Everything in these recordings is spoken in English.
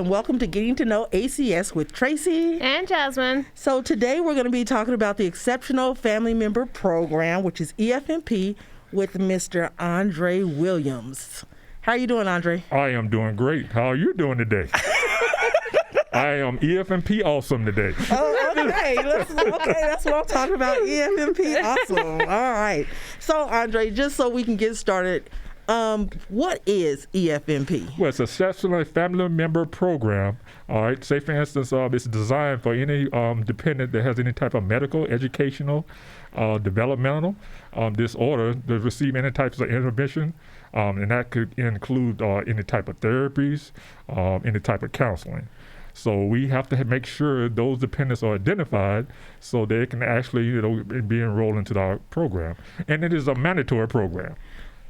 and welcome to Getting to Know ACS with Tracy and Jasmine. So today we're going to be talking about the Exceptional Family Member Program, which is EFMP, with Mr. Andre Williams. How are you doing, Andre? I am doing great. How are you doing today? I am EFMP awesome today. Oh, okay. That's what I'm talking about. EFMP awesome. All right. So, Andre, just so we can get started, what is EFMP? Well, it's a Exceptional Family Member Program. All right. Say, for instance, it's designed for any dependent that has any type of medical, educational, developmental disorder to receive any types of intervention. And that could include any type of therapies, any type of counseling. So we have to make sure those dependents are identified so they can actually, be enrolled into our program. And it is a mandatory program.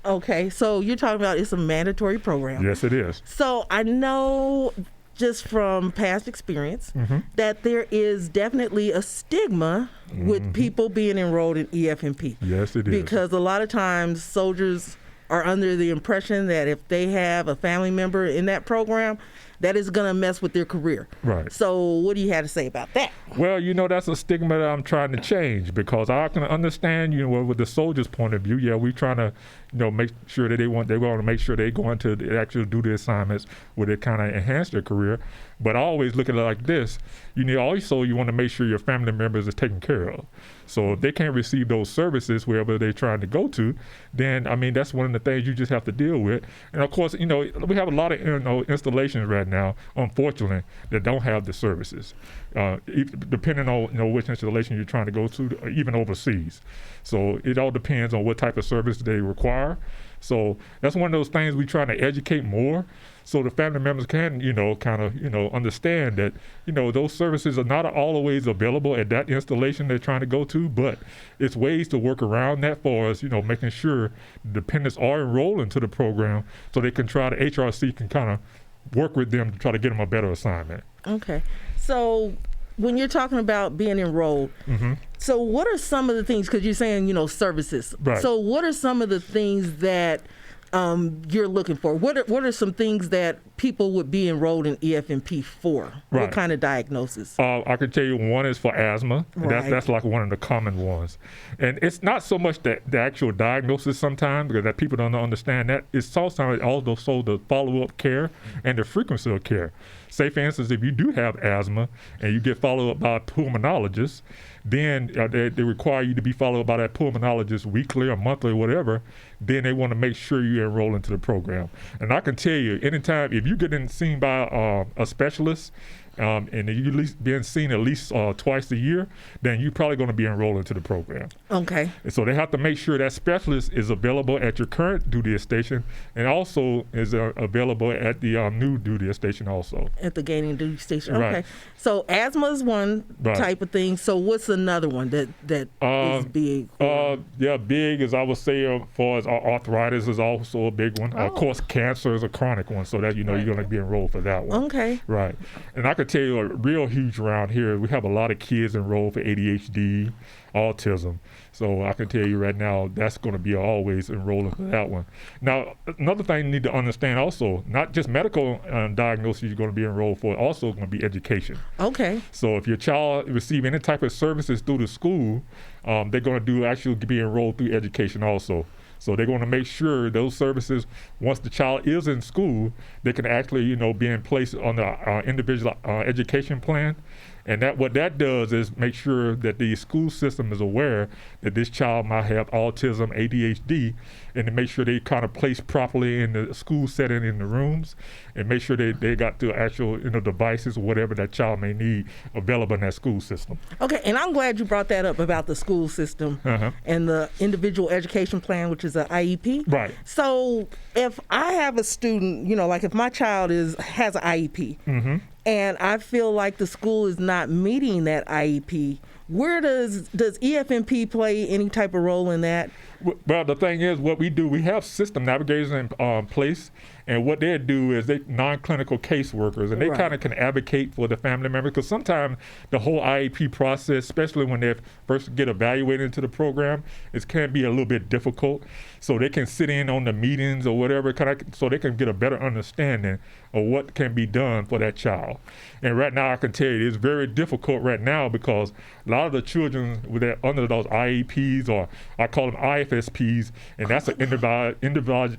Okay, so you're talking about it's a mandatory program. Yes, it is. So I know just from past experience that there is definitely a stigma with people being enrolled in EFMP. Yes, it is. Because a lot of times soldiers are under the impression that if they have a family member in that program, that is going to mess with their career. Right. So what do you have to say about that? Well, that's a stigma that I'm trying to change, because I can understand, with the soldiers' point of view, we're trying to, make sure that they want to make sure they go into actually do the assignments where they kind of enhance their career. But I always look at it like this. You want to make sure your family members are taken care of. So if they can't receive those services wherever they're trying to go to, then, that's one of the things you just have to deal with. And of course, we have a lot of installations right now, unfortunately, that don't have the services, depending on which installation you're trying to go to, even overseas. So it all depends on what type of service they require. So that's one of those things we're trying to educate more, so the family members can, understand that, those services are not always available at that installation they're trying to go to, but it's ways to work around that for us, making sure dependents are enrolled into the program so they can try to, HRC can kind of work with them to try to get them a better assignment. Okay. So when you're talking about being enrolled, so what are some of the things, because you're saying, services. Right. So what are some of the things that you're looking for? What are some things that people would be enrolled in EFMP for? Right. What kind of diagnosis? I can tell you one is for asthma. Right. That's like one of the common ones. And it's not so much the actual diagnosis sometimes, because that people don't understand that. It's sometimes also the follow-up care and the frequency of care. Say, for instance, if you do have asthma and you get followed up by a pulmonologist, then they require you to be followed by that pulmonologist weekly or monthly or whatever, then they want to make sure you enroll into the program. And I can tell you, anytime, if you're getting seen by a specialist, and you're at least being seen at least twice a year, then you're probably going to be enrolled into the program. Okay. And so they have to make sure that specialist is available at your current duty station, and also is available at the new duty station also. At the gaining duty station. Right. Okay. So asthma is one type of thing. So what's another one that is big? Big is, I would say, as far as arthritis is also a big one. Of course, cancer is a chronic one, so that you're going to be enrolled for that one. Okay. Right. And I could tell you a real huge around here, we have a lot of kids enrolled for ADHD, autism. So I can tell you right now, that's going to be always enrolling for that one. Now, another thing you need to understand also, not just medical diagnosis you're going to be enrolled for, also going to be education. Okay. So if your child receive any type of services through the school, they're going to actually be enrolled through education also. So they're going to make sure those services, once the child is in school, they can actually, be in place on the individual education plan. And what that does is make sure that the school system is aware that this child might have autism, ADHD, and to make sure they kind of placed properly in the school setting in the rooms, and make sure they got the actual devices or whatever that child may need available in that school system. Okay, and I'm glad you brought that up about the school system and the individual education plan, which is an IEP. Right. So if I have a student, like if my child has an IEP, and I feel like the school is not meeting that IEP, where does EFMP play any type of role in that? Well, the thing is, what we do, we have system navigators in place, and what they do is they non-clinical caseworkers, and they kind of can advocate for the family member, because sometimes the whole IEP process, especially when they first get evaluated into the program, it can be a little bit difficult. so they can sit in on the meetings or whatever, so they can get a better understanding of what can be done for that child. And right now, I can tell you, it's very difficult right now because a lot of the children under those IEPs, or I call them IFSPs, and that's an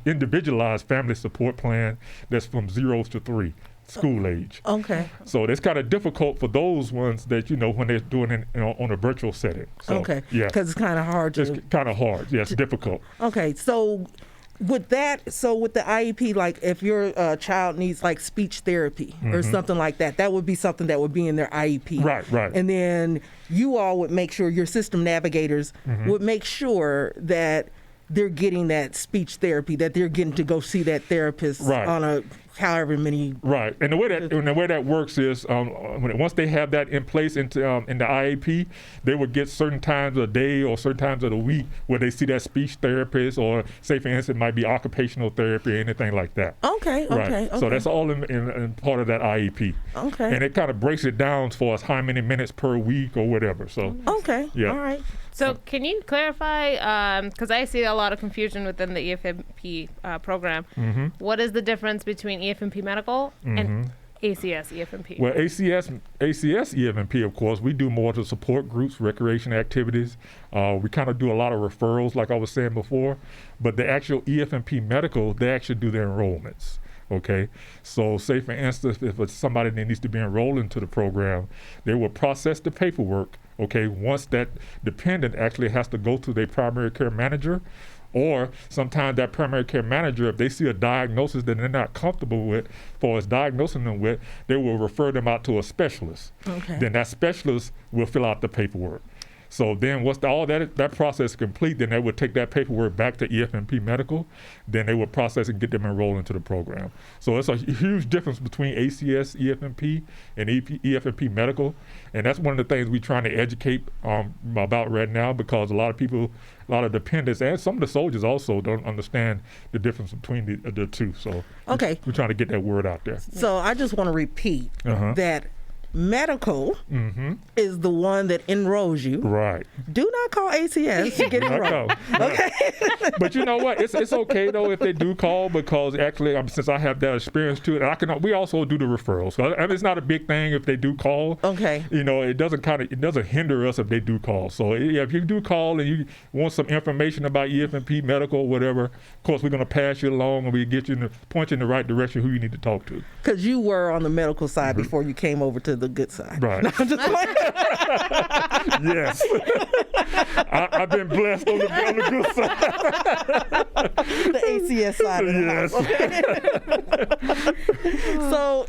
individualized family support plan that's from 0 to 3. School age. Okay. So it's kind of difficult for those ones that, when they're doing it on a virtual setting. So, okay. Yeah. Because it's kind of hard to. It's kind of hard. Yeah, it's difficult. Okay. So with the IEP, like if your child needs like speech therapy or something like that, that would be something that would be in their IEP. Right. And then you all would make sure, your system navigators would make sure that they're getting that speech therapy, that they're getting to go see that therapist on a however many. Right, and the way that works is once they have that in place in the IEP, they would get certain times of the day or certain times of the week where they see that speech therapist, or say for instance it might be occupational therapy or anything like that. Okay. So that's all in part of that IEP. Okay. And it kind of breaks it down as far as how many minutes per week or whatever. So. Okay. Yeah. All right. So can you clarify, because I see a lot of confusion within the EFMP program. What is the difference between EFMP medical and ACS EFMP? Well, ACS EFMP, of course, we do more to support groups, recreation activities. We kind of do a lot of referrals, like I was saying before. But the actual EFMP medical, they actually do their enrollments. Okay, so say for instance, if it's somebody that needs to be enrolled into the program, they will process the paperwork. Okay, once that dependent actually has to go to their primary care manager, or sometimes that primary care manager, if they see a diagnosis that they're not comfortable with, for us diagnosing them with, they will refer them out to a specialist. Okay. Then that specialist will fill out the paperwork. So then once all that process is complete, then they would take that paperwork back to EFMP Medical. Then they would process and get them enrolled into the program. So it's a huge difference between ACS EFMP and EFMP Medical. And that's one of the things we're trying to educate about right now, because a lot of people, a lot of dependents, and some of the soldiers also don't understand the difference between the two. So okay, we're trying to get that word out there. So I just want to repeat that medical is the one that enrolls you. Right. Do not call ACS to get enrolled. Okay. But you know what? It's okay though if they do call, because actually, since I have that experience too, and we also do the referrals. So it's not a big thing if they do call. Okay. It doesn't hinder us if they do call. So yeah, if you do call and you want some information about EFMP Medical or whatever, of course we're going to pass you along and we get you point you in the right direction who you need to talk to. Because you were on the medical side before you came over to the good side. Right. No, I'm just playing. Yes. I've been blessed on the good side. The ACS side of the house. Okay. So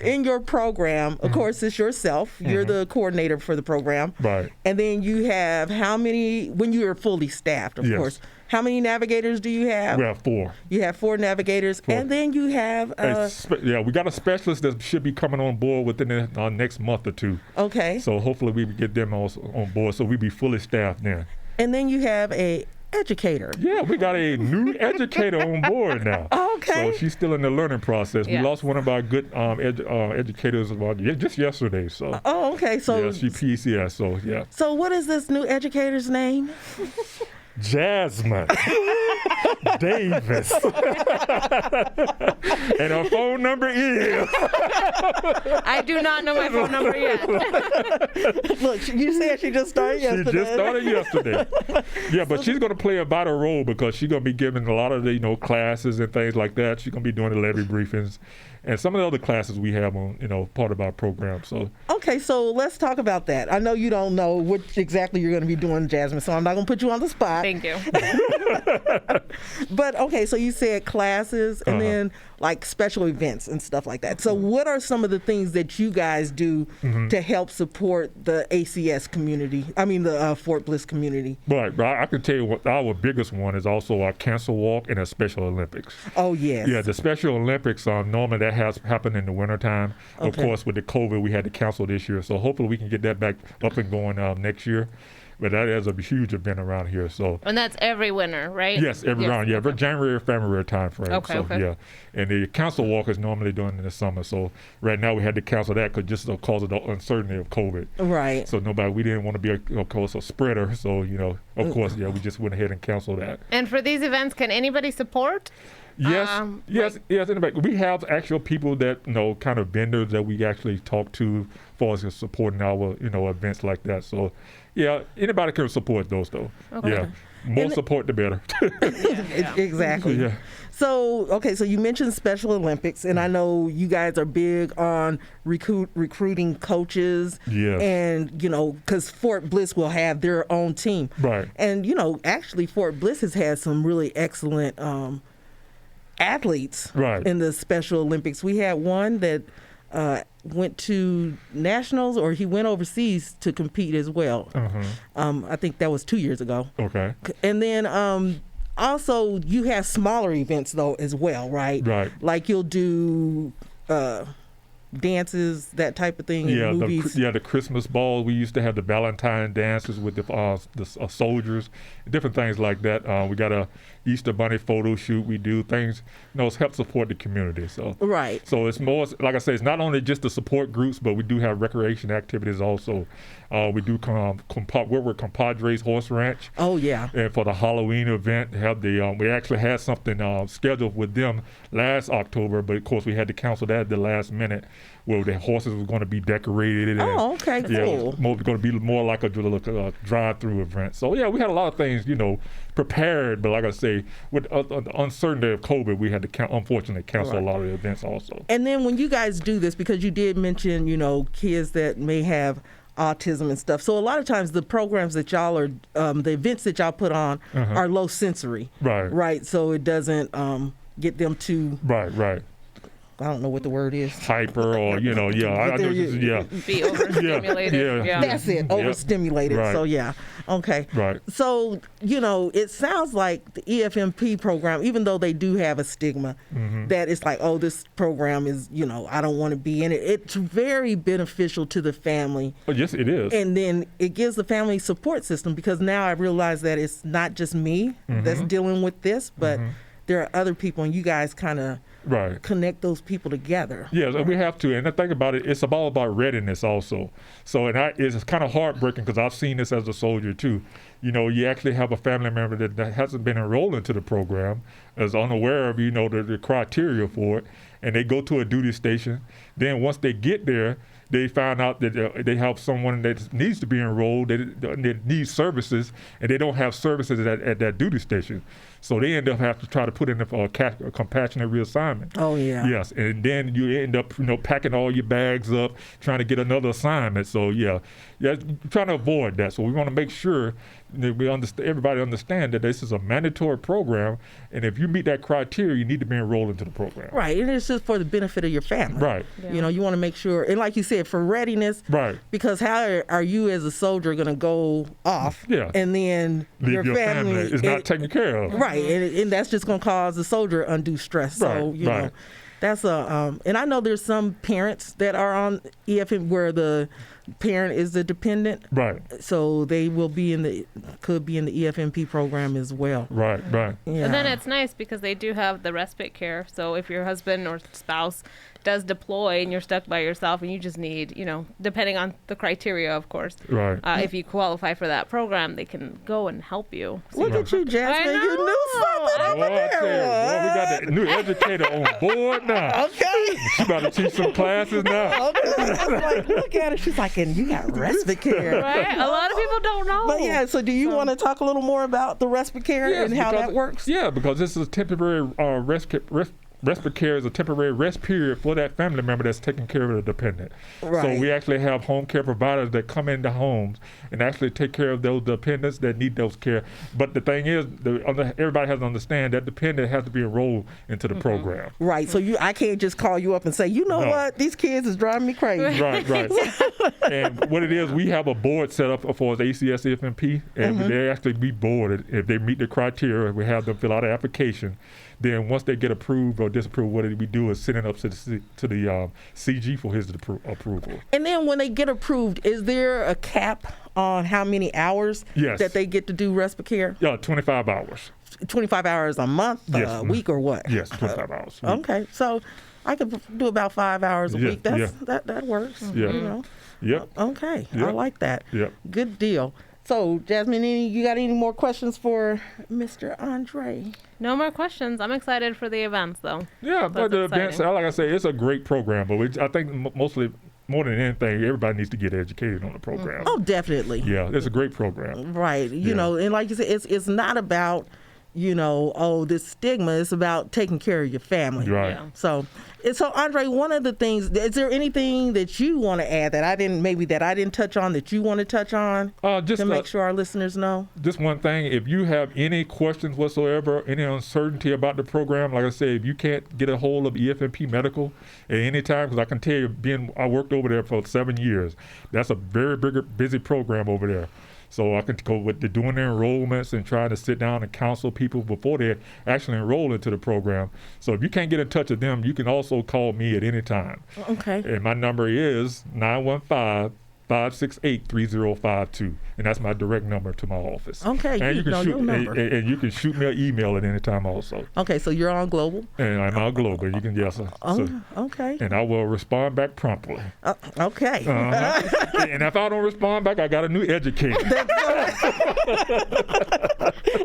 in your program, of course, it's yourself. You're the coordinator for the program. Right. And then you have how many, when you are fully staffed, of course, how many navigators do you have? We have 4. You have 4 navigators. And then you have... we got a specialist that should be coming on board within the next month or 2. Okay. So hopefully we can get them also on board so we be fully staffed then. And then you have a educator. Yeah, we got a new educator on board now. Okay. So she's still in the learning process. Yes. We lost one of our good educators just yesterday. So. Oh, okay. So yeah, she PCS. So yeah. So what is this new educator's name? Jasmine Davis. And her phone number is... I do not know my phone number yet. Look, you said she just started yesterday. She just started yesterday. Yeah, but she's going to play a vital role because she's going to be giving a lot of the classes and things like that. She's going to be doing the levy briefings and some of the other classes we have on part of our program. So okay, so let's talk about that. I know you don't know what exactly you're going to be doing, Jasmine, so I'm not going to put you on the spot. Thank you. But okay, so you said classes and then like special events and stuff like that. So what are some of the things that you guys do to help support the ACS community? I mean the Fort Bliss community. Right. I can tell you what our biggest one is also our Cancer Walk and a Special Olympics. Oh, yes. Yeah, the Special Olympics, normally that has happened in the wintertime. Of course, with the COVID, we had to cancel this year. So hopefully we can get that back up and going next year. But that is a huge event around here. So And that's every winter, right? yes, every round. Yeah, January or February time frame. Okay, So okay. yeah, and the council walk is normally done in the summer. So right now we had to cancel that because of the uncertainty of COVID. Right. So we didn't want to be of course a spreader. So of course, we just went ahead and canceled that. And for these events, can anybody support? Yes, yes. Anybody. We have actual people that kind of vendors that we actually talk to for us supporting our events like that. So yeah, anybody can support those though. Okay. Yeah, more support the better. Exactly. Yeah. So, okay, so you mentioned Special Olympics, and I know you guys are big on recruiting coaches. Yes. And, because Fort Bliss will have their own team. Right. And, actually Fort Bliss has had some really excellent athletes in the Special Olympics. We had one that went to nationals, or he went overseas to compete as well. I think that was 2 years ago. Okay. And then also you have smaller events though as well, right? Right. Like you'll do dances, that type of thing. Yeah, in movies. the Christmas ball. We used to have the Valentine dances with the soldiers, different things like that. We got a Easter Bunny photo shoot. We do things, help support the community. So right. So it's more, like I say, it's not only just the support groups, but we do have recreation activities also. We do work with Compadres Horse Ranch. Oh yeah. And for the Halloween event, we actually had something scheduled with them last October, but of course we had to cancel that at the last minute, where the horses were going to be decorated. Oh, okay, cool. Yeah, going to be more like a drive-through event. So yeah, we had a lot of things, prepared, but like I say, with the uncertainty of COVID, we had to unfortunately cancel a lot of the events also. And then when you guys do this, because you did mention, kids that may have autism and stuff. So a lot of times the programs that y'all are, the events that y'all put on are low sensory. Right. Right. So it doesn't get them to. Right. I don't know what the word is. Hyper or, I know, Be overstimulated. Yeah. That's it. Overstimulated. Right. So yeah. Okay. Right. So, it sounds like the EFMP program, even though they do have a stigma, that it's like, oh, this program is, I don't want to be in it. It's very beneficial to the family. Oh, yes, it is. And then it gives the family support system, because now I realize that it's not just me that's dealing with this, but there are other people, and you guys kind of connect those people together. Yes, and we have to. And the thing about it, it's all about readiness also. So, it's kind of heartbreaking, because I've seen this as a soldier too. You actually have a family member that hasn't been enrolled into the program, is unaware of, the criteria for it, and they go to a duty station. Then once they get there, they find out that they have someone that needs to be enrolled, that needs services, and they don't have services at that duty station. So they end up having to try to put in a compassionate reassignment. Oh, yeah. Yes, and then you end up, packing all your bags up, trying to get another assignment. So, trying to avoid that. So we want to make sure that everybody understand that this is a mandatory program, and if you meet that criteria, you need to be enrolled into the program. Right, and it's just for the benefit of your family. Right. Yeah. You want to make sure, and like you said, for readiness. Right. Because how are you as a soldier going to go off? Yeah. And then your family is not taken care of. Right, and that's just going to cause the soldier undue stress. So, right. That's and I know there's some parents that are on EFM where the parent is the dependent. Right. So they will could be in the EFMP program as well. Right. Yeah. And then it's nice because they do have the respite care. So if your husband or spouse does deploy and you're stuck by yourself and you just need, depending on the criteria, of course. Right. If you qualify for that program, they can go and help you. Look at you, Jasmine. You knew something over there. We got the new educator on board now. Okay. She about to teach some classes now. Okay. I was like, look at her. She's like, and you got respite care. Right? A lot of people don't know. But yeah, so do you want to talk a little more about the respite care and how that works? Yeah, because this is a temporary respite care is a temporary rest period for that family member that's taking care of the dependent. Right. So we actually have home care providers that come into homes and actually take care of those dependents that need those care. But the thing is, everybody has to understand that dependent has to be enrolled into the program. Right. So I can't just call you up and say, what, these kids is driving me crazy. Right. And what it is, we have a board set up for the ACS FMP, and they actually be boarded. If they meet the criteria, we have them fill out an application. Then once they get approved or disapproval, what we do is send it up to the CG for his approval. And then when they get approved, is there a cap on how many hours Yes. that they get to do respite care? Yeah, 25 hours. 25 hours a month, Yes. a week, or what? Yes, 25 hours. a week. Okay, so I could do about 5 hours a Yeah, week. yeah. That works. Yeah. You know. Yep. Okay, I Yep. like that. Yep. Good deal. So, Jasmine, you got any more questions for Mr. Andre? No more questions. I'm excited for the events, though. Yeah, but the events, exciting. like I say, it's a great program. But I think mostly, more than anything, everybody needs to get educated on the program. Oh, definitely. Yeah, it's a great program. Right. You Yeah. know, and like you said, it's not about, this stigma. It's about taking care of your family. Right. Yeah. So Andre, one of the things, is there anything that you want to add that I didn't touch on that you want to touch on Just to make sure our listeners know? Just one thing, if you have any questions whatsoever, any uncertainty about the program, like I said, if you can't get a hold of EFMP Medical at any time, because I can tell you, I worked over there for 7 years. That's a very busy program over there. So I can go with doing their enrollments and trying to sit down and counsel people before they actually enroll into the program. So if you can't get in touch with them, you can also call me at any time. Okay. And my number is 915-568-3052, and that's my direct number to my office. Okay, and you know your number. And you can shoot me an email at any time also. Okay, so you're on Global? And I'm out global. You can Okay. and I will respond back promptly. Okay. And if I don't respond back, I got a new educator.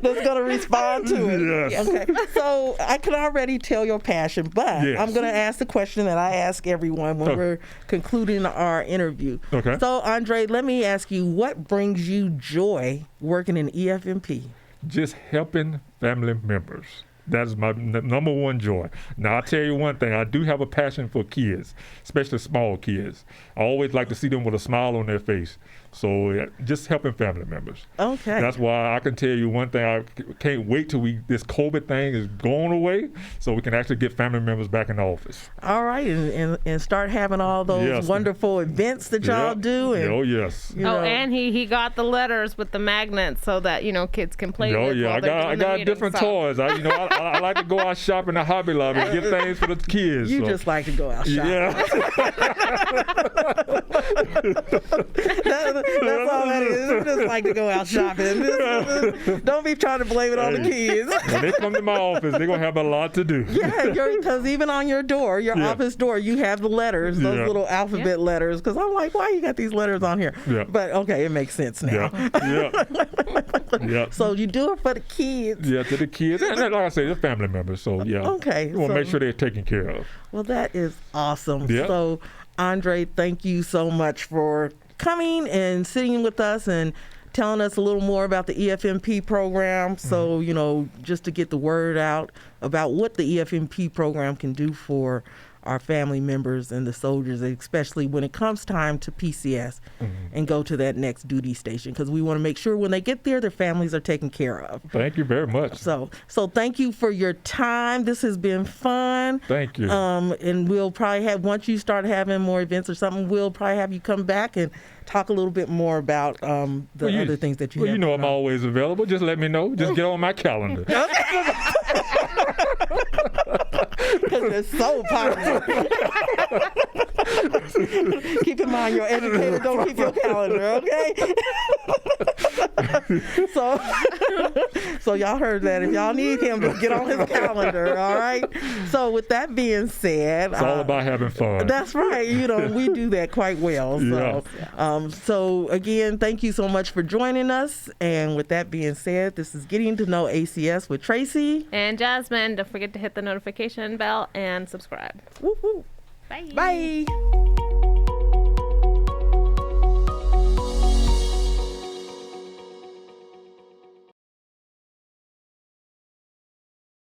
That's going to respond to it. Yes. Okay. So I can already tell your passion, but Yes. I'm going to ask the question that I ask everyone when Okay. we're concluding our interview. Okay. So, Andre, let me ask you, what brings you joy working in EFMP? Just helping family members. That is my number one joy. Now, I'll tell you one thing. I do have a passion for kids, especially small kids. I always like to see them with a smile on their face. So just helping family members. Okay. That's why I can tell you one thing. I can't wait till this COVID thing is going away so we can actually get family members back in the office. All right, and start having all those Yes. wonderful events that y'all Yeah. do. And, Oh, yes. you know, And he got the letters with the magnets so that kids can play Oh with. yeah, while I they're got doing the meeting, different so. toys. I like to go out shopping in the Hobby Lobby and get things for the kids. you so. just like to go out shopping. Yeah. That's all that is. You just like to go out shopping. Don't be trying to blame it on the kids. When they come to my office, they're going to have a lot to do. Yeah, because even on your door, your Yeah. office door, you have the letters, those Yeah. little alphabet letters. Because I'm like, why you got these letters on here? Yeah. But okay, it makes sense now. Yeah. Yeah. So you do it for the kids. Yeah, to the kids. And like I say, they're family members. So, yeah. Okay, We want to so- make sure they're taken care of. Well, that is awesome. Yeah. So, Andre, thank you so much for coming and sitting with us and telling us a little more about the EFMP program. So, just to get the word out about what the EFMP program can do for our family members and the soldiers, especially when it comes time to PCS and go to that next duty station, because we want to make sure when they get there, their families are taken care of. Thank you very much. So thank you for your time. This has been fun. Thank you. And we'll probably once you start having more events or something, we'll probably have you come back and talk a little bit more about the other things that you have. I'm always available. Just let me know. Just get on my calendar. Because it's so popular. Keep in mind, your educator don't keep your calendar, okay? So y'all heard that. If y'all need him, just get on his calendar, all right? So with that being said, It's all about having fun. that's right. We do that quite well. So, so again, thank you so much for joining us. And with that being said, this is Getting to Know ACS with Tracy. And Jasmine, don't forget to hit the notification bell and subscribe. Woo-hoo. Bye. Bye.